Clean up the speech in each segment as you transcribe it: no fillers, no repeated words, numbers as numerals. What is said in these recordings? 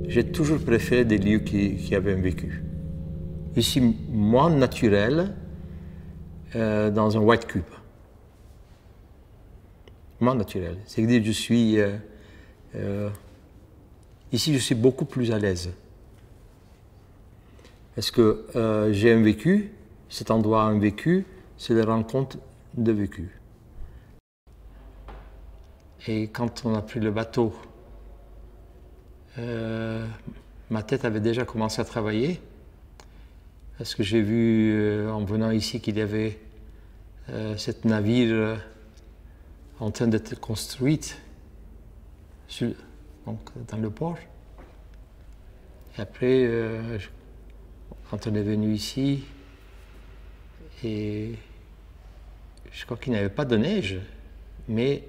j'ai toujours préféré des lieux qui avaient un vécu. Ici, moins naturel, dans un white cube. Moins naturel. C'est-à-dire que je suis... ici, je suis beaucoup plus à l'aise. Parce que j'ai un vécu, cet endroit a un vécu, c'est la rencontre de vécu. Et quand on a pris le bateau, ma tête avait déjà commencé à travailler, parce que j'ai vu en venant ici qu'il y avait cette navire en train d'être construite donc, dans le port. Et après, quand on est venu ici, et je crois qu'il n'y avait pas de neige, mais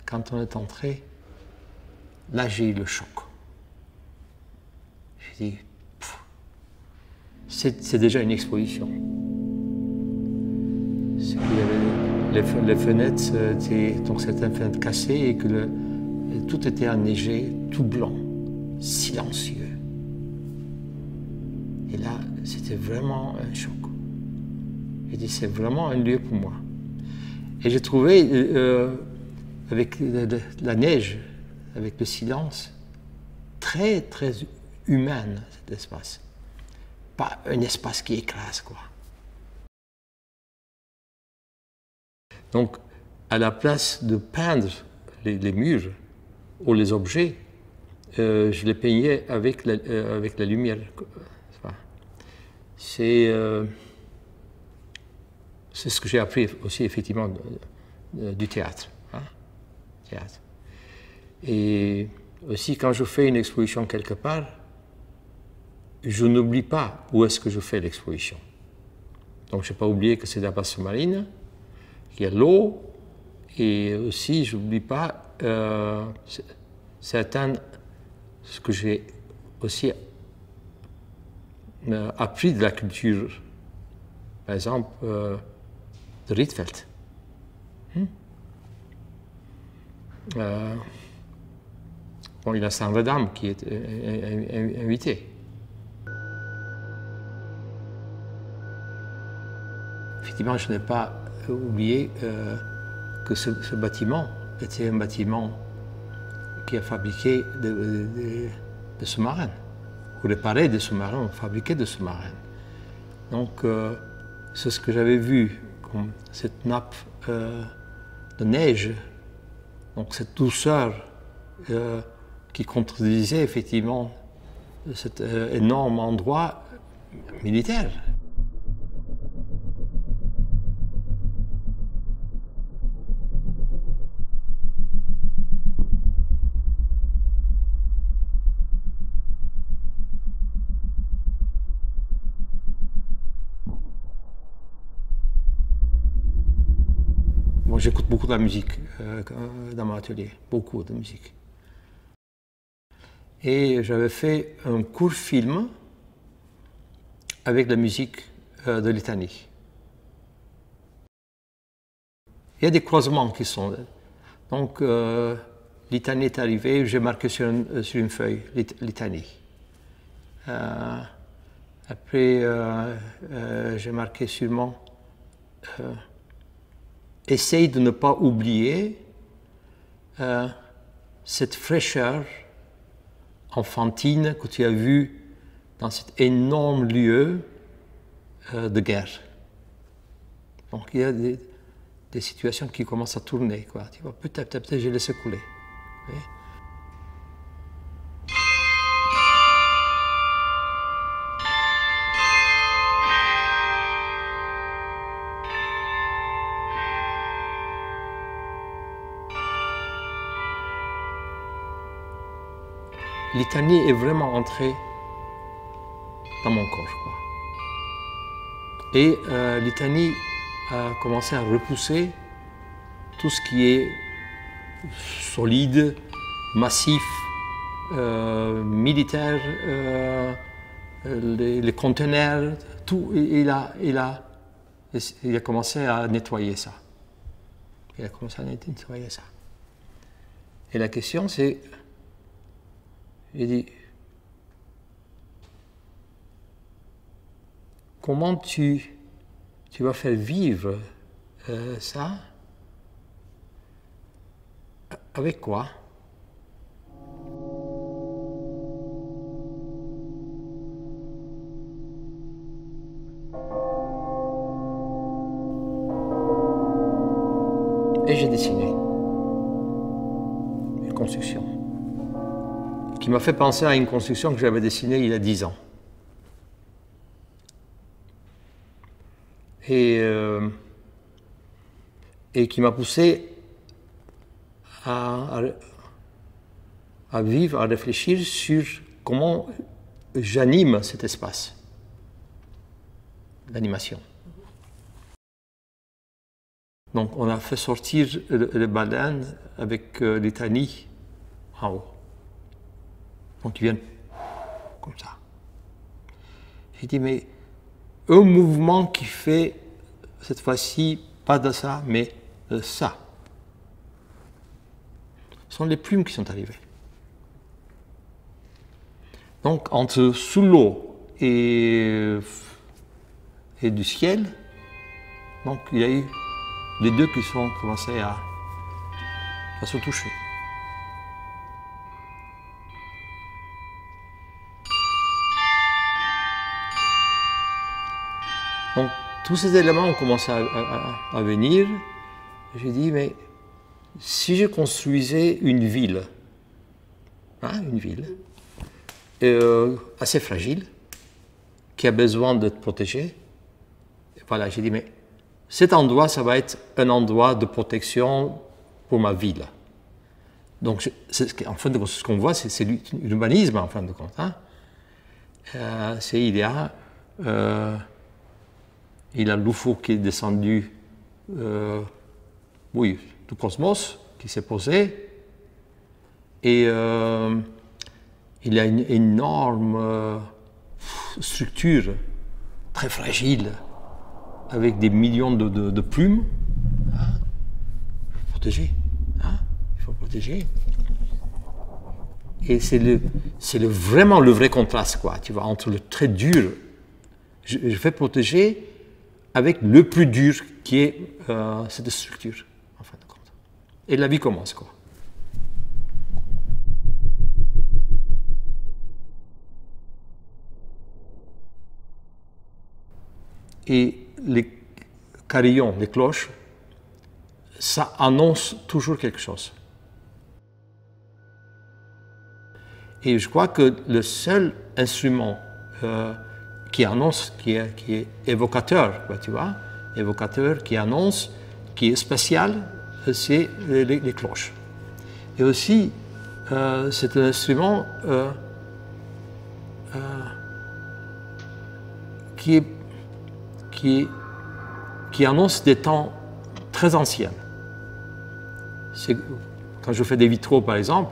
quand on est entré, là j'ai eu le choc. J'ai dit, c'est déjà une exposition. Les fenêtres, donc certaines fenêtres cassées et que tout était enneigé, tout blanc, silencieux. Et là, c'était vraiment un choc. J'ai dit, c'est vraiment un lieu pour moi. Et j'ai trouvé, avec la neige, avec le silence, très, très humain cet espace. Pas un espace qui écrase, quoi. Donc, à la place de peindre les murs ou les objets, je les peignais avec la lumière. C'est ce que j'ai appris aussi, effectivement, du théâtre. Hein? Théâtre. Et aussi, quand je fais une exposition quelque part, je n'oublie pas où est-ce que je fais l'exposition. Donc, je n'ai pas oublié que c'est la base sous-marine, qu'il y a l'eau, et aussi, je n'oublie pas certains, ce que j'ai aussi appris de la culture, par exemple, de Rietveld. Bon, il y a Saint-Redam qui est invité. Effectivement, je n'ai pas oublié que ce bâtiment était un bâtiment qui a fabriqué des sous-marins, ou réparé des sous-marins, ou fabriqué des sous-marins. Donc, c'est ce que j'avais vu, comme cette nappe de neige, donc cette douceur qui contredisait effectivement cet énorme endroit militaire. Bon, j'écoute beaucoup de la musique dans mon atelier, beaucoup de musique. Et j'avais fait un court film avec la musique de Litanie. Il y a des croisements qui sont là. Donc, Litanie est arrivée, j'ai marqué sur une feuille Litanie. Après, j'ai marqué sûrement essaye de ne pas oublier cette fraîcheur enfantine que tu as vue dans cet énorme lieu de guerre. Donc il y a des situations qui commencent à tourner, quoi. Tu vois, peut-être, je laisse couler. Oui. Litanie est vraiment entrée dans mon corps, quoi. Et Litanie a commencé à repousser tout ce qui est solide, massif, militaire, les conteneurs, tout. Il a commencé à nettoyer ça. Il a commencé à nettoyer ça. Et la question c'est, j'ai dit, comment tu vas faire vivre ça? Avec quoi? Et j'ai dessiné une construction qui m'a fait penser à une construction que j'avais dessinée il y a 10 ans. Et qui m'a poussé à vivre, à réfléchir sur comment j'anime cet espace d'animation. Donc on a fait sortir les baleines avec les tanis en haut. Donc ils viennent comme ça. J'ai dit, mais un mouvement qui fait, cette fois-ci, pas de ça, mais de ça. Ce sont les plumes qui sont arrivées. Donc entre sous l'eau et du ciel, donc il y a eu les deux qui sont commencés à se toucher. Donc tous ces éléments ont commencé à venir. J'ai dit, mais si je construisais une ville, assez fragile, qui a besoin d'être protégée, voilà, j'ai dit, mais cet endroit, ça va être un endroit de protection pour ma ville. Donc, en fin de compte, ce qu'on voit, c'est l'urbanisme, en fin de compte. Hein. Il y a l'UFO qui est descendu, du cosmos, qui s'est posé, et il y a une énorme structure, très fragile, avec des millions de plumes. Hein. Il faut protéger. Hein. Il faut protéger. Et c'est vraiment le vrai contraste, quoi, tu vois, entre le très dur. Je fais protéger avec le plus dur qui est cette structure, en fin de compte. Et la vie commence, quoi. Et les carillons, les cloches, ça annonce toujours quelque chose. Et je crois que le seul instrument qui annonce, qui est évocateur, quoi, tu vois, évocateur, qui annonce, qui est spécial, c'est les cloches. Et aussi, c'est un instrument qui annonce des temps très anciens. Quand je fais des vitraux, par exemple,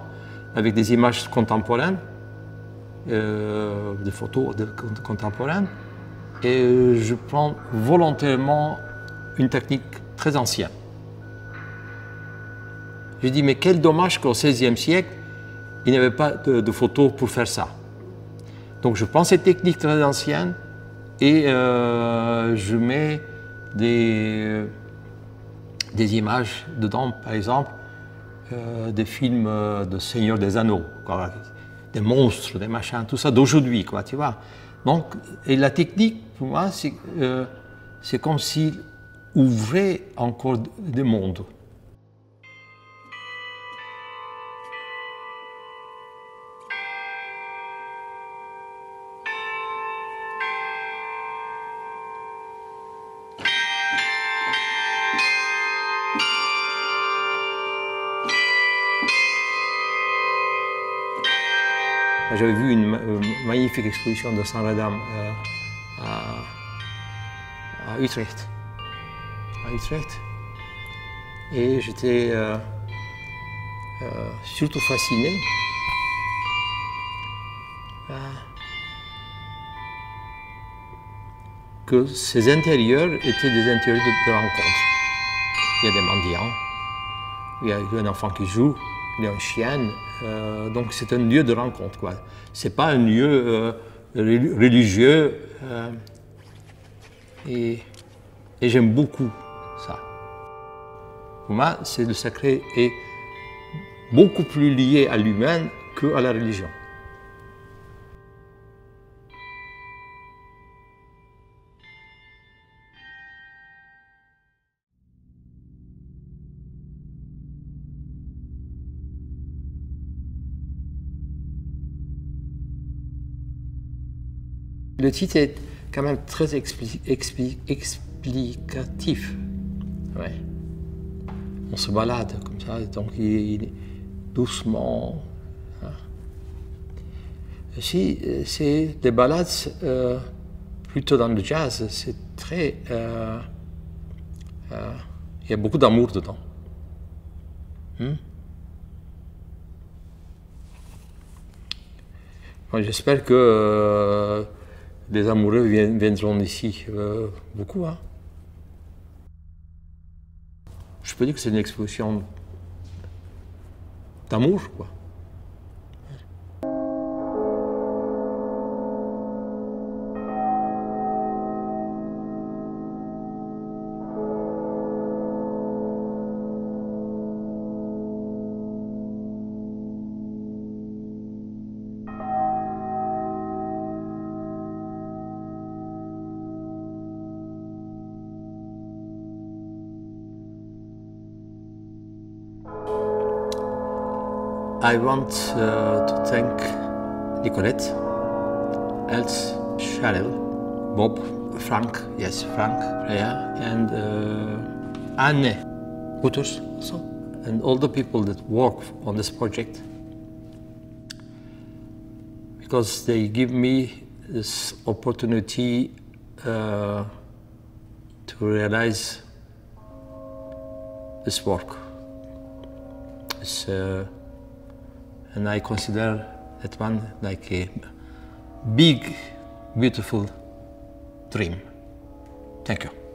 avec des images contemporaines, des photos contemporaines, et je prends volontairement une technique très ancienne. Je dis, mais quel dommage qu'au XVIe siècle, il n'y avait pas de photos pour faire ça. Donc je prends cette technique très ancienne et je mets des images dedans, par exemple, des films de Seigneur des Anneaux, quoi, des monstres, des machins, tout ça d'aujourd'hui, quoi, tu vois. Donc, et la technique, pour moi, c'est comme s'il ouvrait encore des mondes. J'avais vu une magnifique exposition de Sanradam à Utrecht. Et j'étais surtout fasciné que ces intérieurs étaient des intérieurs de rencontre. Il y a des mendiants, il y a un enfant qui joue, il y a un chien, donc c'est un lieu de rencontre, quoi. C'est pas un lieu religieux. et j'aime beaucoup ça. Pour moi, le sacré est beaucoup plus lié à l'humain qu'à la religion. Le titre est quand même très explicatif. Ouais. On se balade comme ça, donc il doucement. Hein. Si c'est des balades plutôt dans le jazz, c'est très. Il y a beaucoup d'amour dedans. J'espère que les amoureux viendront ici beaucoup. Hein. Je peux dire que c'est une exposition d'amour, quoi. I want to thank Nicolette, Els, Cheryl, Bob, Frank, yes, Frank, Freya, and Anne Hooters also, and all the people that work on this project, because they give me this opportunity to realize this work. And I consider that one like a big, beautiful dream. Thank you.